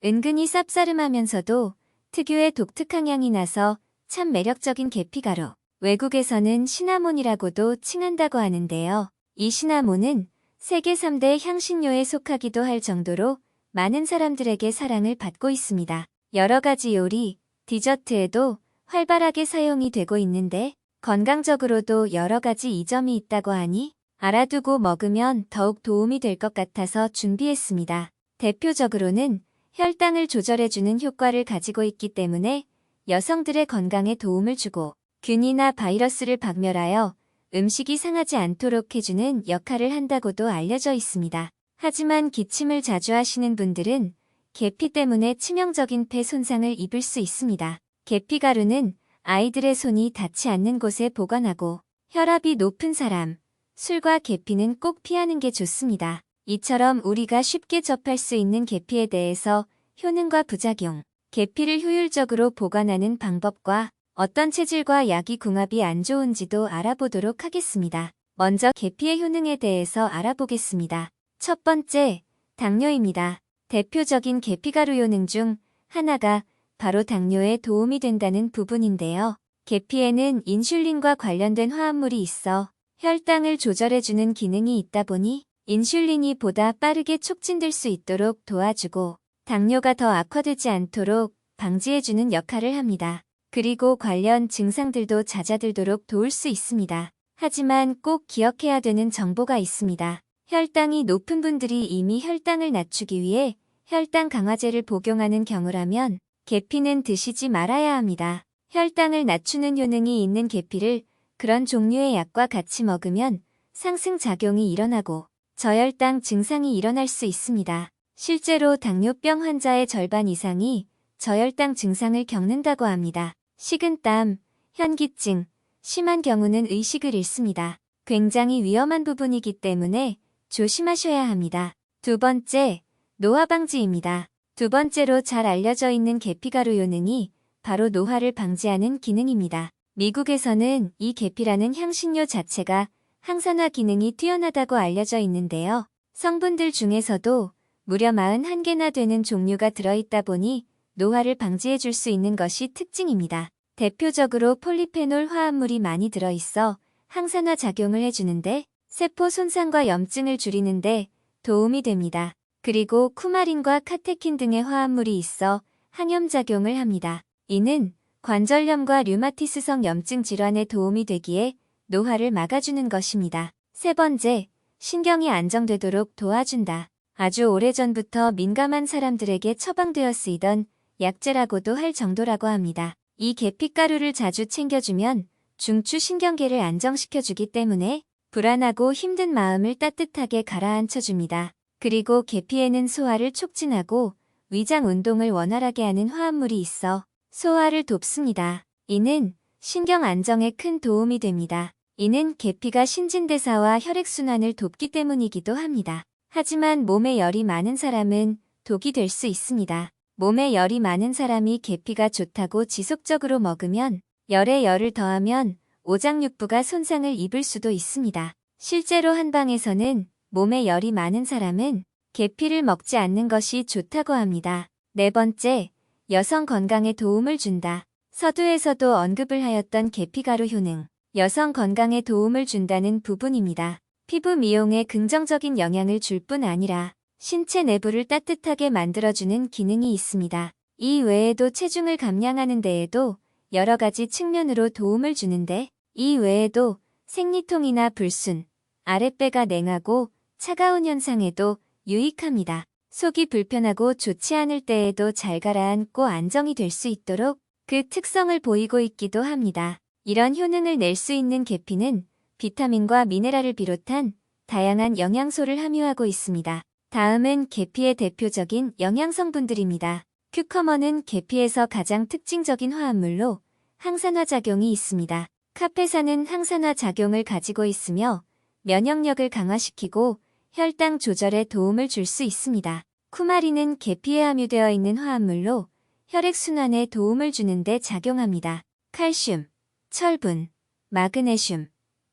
은근히 쌉싸름하면서도 특유의 독특한 향이 나서 참 매력적인 계피가루. 외국에서는 시나몬이라고도 칭한다고 하는데요. 이 시나몬은 세계 3대 향신료에 속하기도 할 정도로 많은 사람들에게 사랑을 받고 있습니다. 여러 가지 요리, 디저트에도 활발하게 사용이 되고 있는데 건강적으로도 여러 가지 이점이 있다고 하니 알아두고 먹으면 더욱 도움이 될 것 같아서 준비했습니다. 대표적으로는 혈당을 조절해주는 효과를 가지고 있기 때문에 여성들의 건강에 도움을 주고 균이나 바이러스를 박멸하여 음식이 상하지 않도록 해주는 역할을 한다고도 알려져 있습니다. 하지만 기침을 자주 하시는 분들은 계피 때문에 치명적인 폐 손상을 입을 수 있습니다. 계피가루는 아이들의 손이 닿지 않는 곳에 보관하고 혈압이 높은 사람, 술과 계피는 꼭 피하는 게 좋습니다. 이처럼 우리가 쉽게 접할 수 있는 계피에 대해서 효능과 부작용, 계피를 효율적으로 보관하는 방법과 어떤 체질과 약이 궁합이 안 좋은지도 알아보도록 하겠습니다. 먼저 계피의 효능에 대해서 알아보겠습니다. 첫 번째, 당뇨입니다. 대표적인 계피가루 효능 중 하나가 바로 당뇨에 도움이 된다는 부분인데요. 계피에는 인슐린과 관련된 화합물이 있어 혈당을 조절해주는 기능이 있다 보니 인슐린이 보다 빠르게 촉진될 수 있도록 도와주고 당뇨가 더 악화되지 않도록 방지해주는 역할을 합니다. 그리고 관련 증상들도 잦아들도록 도울 수 있습니다. 하지만 꼭 기억해야 되는 정보가 있습니다. 혈당이 높은 분들이 이미 혈당을 낮추기 위해 혈당 강화제를 복용하는 경우라면 계피는 드시지 말아야 합니다. 혈당을 낮추는 효능이 있는 계피를 그런 종류의 약과 같이 먹으면 상승작용이 일어나고 저혈당 증상이 일어날 수 있습니다. 실제로 당뇨병 환자의 절반 이상이 저혈당 증상을 겪는다고 합니다. 식은땀, 현기증, 심한 경우는 의식을 잃습니다. 굉장히 위험한 부분이기 때문에 조심하셔야 합니다. 두 번째, 노화 방지입니다. 두 번째로 잘 알려져 있는 계피가루 효능이 바로 노화를 방지하는 기능입니다. 미국에서는 이 계피라는 향신료 자체가 항산화 기능이 뛰어나다고 알려져 있는데요. 성분들 중에서도 무려 41개나 되는 종류가 들어있다 보니 노화를 방지해 줄 수 있는 것이 특징입니다. 대표적으로 폴리페놀 화합물이 많이 들어있어 항산화 작용을 해주는데 세포 손상과 염증을 줄이는데 도움이 됩니다. 그리고 쿠마린과 카테킨 등의 화합물이 있어 항염작용을 합니다. 이는 관절염과 류마티스성 염증 질환에 도움이 되기에 노화를 막아주는 것입니다. 세 번째, 신경이 안정되도록 도와준다. 아주 오래전부터 민감한 사람들에게 처방되어 쓰이던 약재라고도 할 정도라고 합니다. 이 계피가루를 자주 챙겨주면 중추 신경계를 안정시켜주기 때문에 불안하고 힘든 마음을 따뜻하게 가라앉혀줍니다. 그리고 계피에는 소화를 촉진하고 위장 운동을 원활하게 하는 화합물이 있어 소화를 돕습니다. 이는 신경 안정에 큰 도움이 됩니다. 이는 계피가 신진대사와 혈액순환을 돕기 때문이기도 합니다. 하지만 몸에 열이 많은 사람은 독이 될 수 있습니다. 몸에 열이 많은 사람이 계피가 좋다고 지속적으로 먹으면 열에 열을 더하면 오장육부가 손상을 입을 수도 있습니다. 실제로 한방에서는 몸에 열이 많은 사람은 계피를 먹지 않는 것이 좋다고 합니다. 네 번째, 여성 건강에 도움을 준다. 서두에서도 언급을 하였던 계피가루 효능, 여성 건강에 도움을 준다는 부분입니다. 피부 미용에 긍정적인 영향을 줄 뿐 아니라 신체 내부를 따뜻하게 만들어주는 기능이 있습니다. 이 외에도 체중을 감량하는 데에도 여러 가지 측면으로 도움을 주는데 이 외에도 생리통이나 불순, 아랫배가 냉하고 차가운 현상에도 유익합니다. 속이 불편하고 좋지 않을 때에도 잘 가라앉고 안정이 될 수 있도록 그 특성을 보이고 있기도 합니다. 이런 효능을 낼 수 있는 계피는 비타민과 미네랄을 비롯한 다양한 영양소를 함유하고 있습니다. 다음은 계피의 대표적인 영양성분들입니다. 큐커머는 계피에서 가장 특징적인 화합물로 항산화 작용이 있습니다. 카페산은 항산화 작용을 가지고 있으며 면역력을 강화시키고 혈당 조절에 도움을 줄 수 있습니다. 쿠마린은 계피에 함유되어 있는 화합물로 혈액순환에 도움을 주는데 작용합니다. 칼슘, 철분, 마그네슘,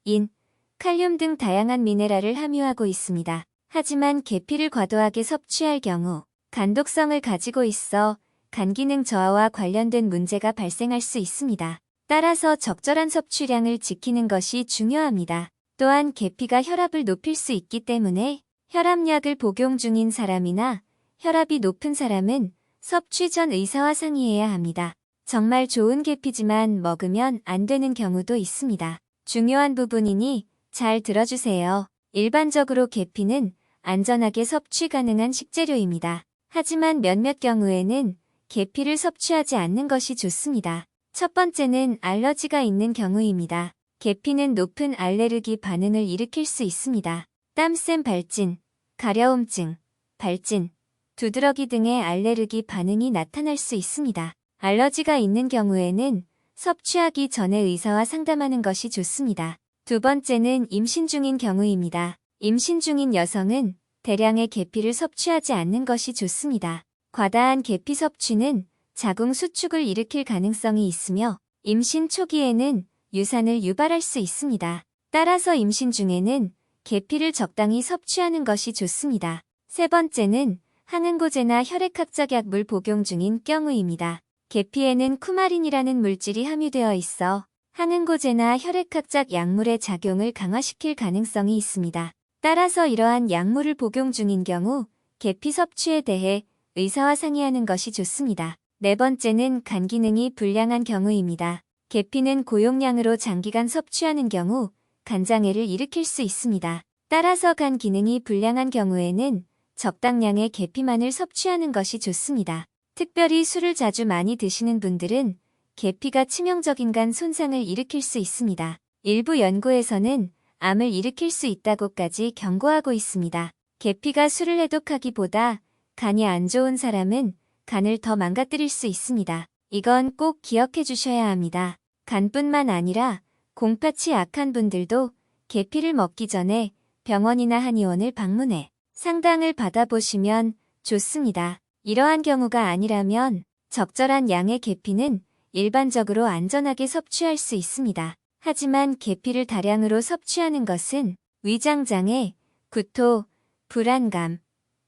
인, 칼륨 등 다양한 미네랄을 함유하고 있습니다. 하지만 계피를 과도하게 섭취할 경우 간독성을 가지고 있어 간 기능 저하와 관련된 문제가 발생할 수 있습니다. 따라서 적절한 섭취량을 지키는 것이 중요합니다. 또한 계피가 혈압을 높일 수 있기 때문에 혈압약을 복용 중인 사람이나 혈압이 높은 사람은 섭취 전 의사와 상의해야 합니다. 정말 좋은 계피지만 먹으면 안 되는 경우도 있습니다. 중요한 부분이니 잘 들어주세요. 일반적으로 계피는 안전하게 섭취 가능한 식재료입니다. 하지만 몇몇 경우에는 계피를 섭취하지 않는 것이 좋습니다. 첫 번째는 알러지가 있는 경우입니다. 계피는 높은 알레르기 반응을 일으킬 수 있습니다. 땀샘 발진, 가려움증, 발진, 두드러기 등의 알레르기 반응이 나타날 수 있습니다. 알러지가 있는 경우에는 섭취하기 전에 의사와 상담하는 것이 좋습니다. 두 번째는 임신 중인 경우입니다. 임신 중인 여성은 대량의 계피를 섭취하지 않는 것이 좋습니다. 과다한 계피 섭취는 자궁 수축을 일으킬 가능성이 있으며 임신 초기에는 유산을 유발할 수 있습니다. 따라서 임신 중에는 계피를 적당히 섭취하는 것이 좋습니다. 세 번째는 항응고제나 혈액학적 약물 복용 중인 경우입니다. 계피에는 쿠마린이라는 물질이 함유되어 있어 항응고제나 혈액학적 약물의 작용을 강화시킬 가능성이 있습니다. 따라서 이러한 약물을 복용 중인 경우 계피 섭취에 대해 의사와 상의하는 것이 좋습니다. 네 번째는 간 기능이 불량한 경우입니다. 계피는 고용량으로 장기간 섭취하는 경우 간장애를 일으킬 수 있습니다. 따라서 간 기능이 불량한 경우에는 적당량의 계피만을 섭취하는 것이 좋습니다. 특별히 술을 자주 많이 드시는 분들은 계피가 치명적인 간 손상을 일으킬 수 있습니다. 일부 연구에서는 암을 일으킬 수 있다고까지 경고하고 있습니다. 계피가 술을 해독하기보다 간이 안 좋은 사람은 간을 더 망가뜨릴 수 있습니다. 이건 꼭 기억해 주셔야 합니다. 간뿐만 아니라 공파치 약한 분들도 계피를 먹기 전에 병원이나 한의원을 방문해 상담을 받아보시면 좋습니다. 이러한 경우가 아니라면 적절한 양의 계피는 일반적으로 안전하게 섭취할 수 있습니다. 하지만 계피를 다량으로 섭취하는 것은 위장장애, 구토, 불안감,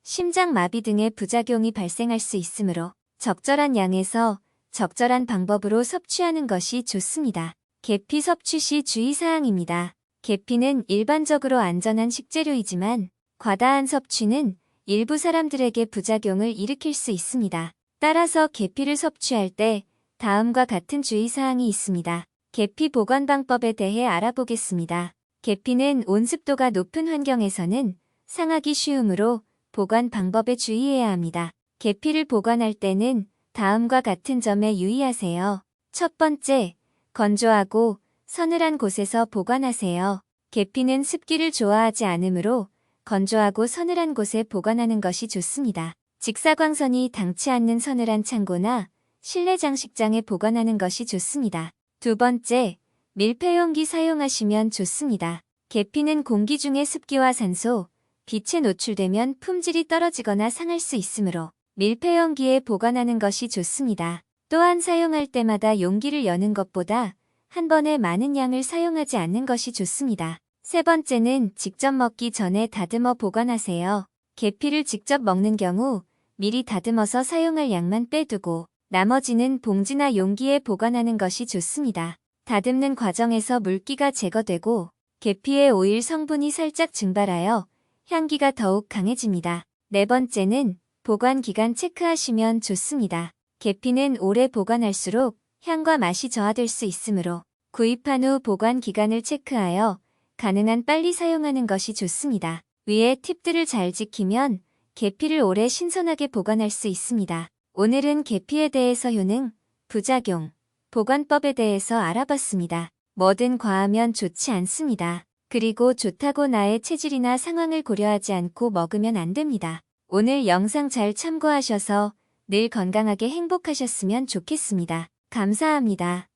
심장마비 등의 부작용이 발생할 수 있으므로 적절한 양에서 적절한 방법으로 섭취하는 것이 좋습니다. 계피 섭취 시 주의사항입니다. 계피는 일반적으로 안전한 식재료이지만 과다한 섭취는 일부 사람들에게 부작용을 일으킬 수 있습니다. 따라서 계피를 섭취할 때 다음과 같은 주의사항이 있습니다. 계피 보관 방법에 대해 알아보겠습니다. 계피는 온습도가 높은 환경에서는 상하기 쉬우므로 보관 방법에 주의해야 합니다. 계피를 보관할 때는 다음과 같은 점에 유의하세요. 첫 번째, 건조하고 서늘한 곳에서 보관하세요. 계피는 습기를 좋아하지 않으므로 건조하고 서늘한 곳에 보관하는 것이 좋습니다. 직사광선이 닿지 않는 서늘한 창고나 실내 장식장에 보관하는 것이 좋습니다. 두 번째, 밀폐용기 사용하시면 좋습니다. 계피는 공기 중의 습기와 산소, 빛에 노출되면 품질이 떨어지거나 상할 수 있으므로 밀폐용기에 보관하는 것이 좋습니다. 또한 사용할 때마다 용기를 여는 것보다 한 번에 많은 양을 사용하지 않는 것이 좋습니다. 세 번째는 직접 먹기 전에 다듬어 보관하세요. 계피를 직접 먹는 경우 미리 다듬어서 사용할 양만 빼두고 나머지는 봉지나 용기에 보관하는 것이 좋습니다. 다듬는 과정에서 물기가 제거되고 계피의 오일 성분이 살짝 증발하여 향기가 더욱 강해집니다. 네 번째는 보관 기간 체크하시면 좋습니다. 계피는 오래 보관할수록 향과 맛이 저하될 수 있으므로 구입한 후 보관 기간을 체크하여 가능한 빨리 사용하는 것이 좋습니다. 위의 팁들을 잘 지키면 계피를 오래 신선하게 보관할 수 있습니다. 오늘은 계피에 대해서 효능, 부작용, 보관법에 대해서 알아봤습니다. 뭐든 과하면 좋지 않습니다. 그리고 좋다고 나의 체질이나 상황을 고려하지 않고 먹으면 안 됩니다. 오늘 영상 잘 참고하셔서 늘 건강하게 행복하셨으면 좋겠습니다. 감사합니다.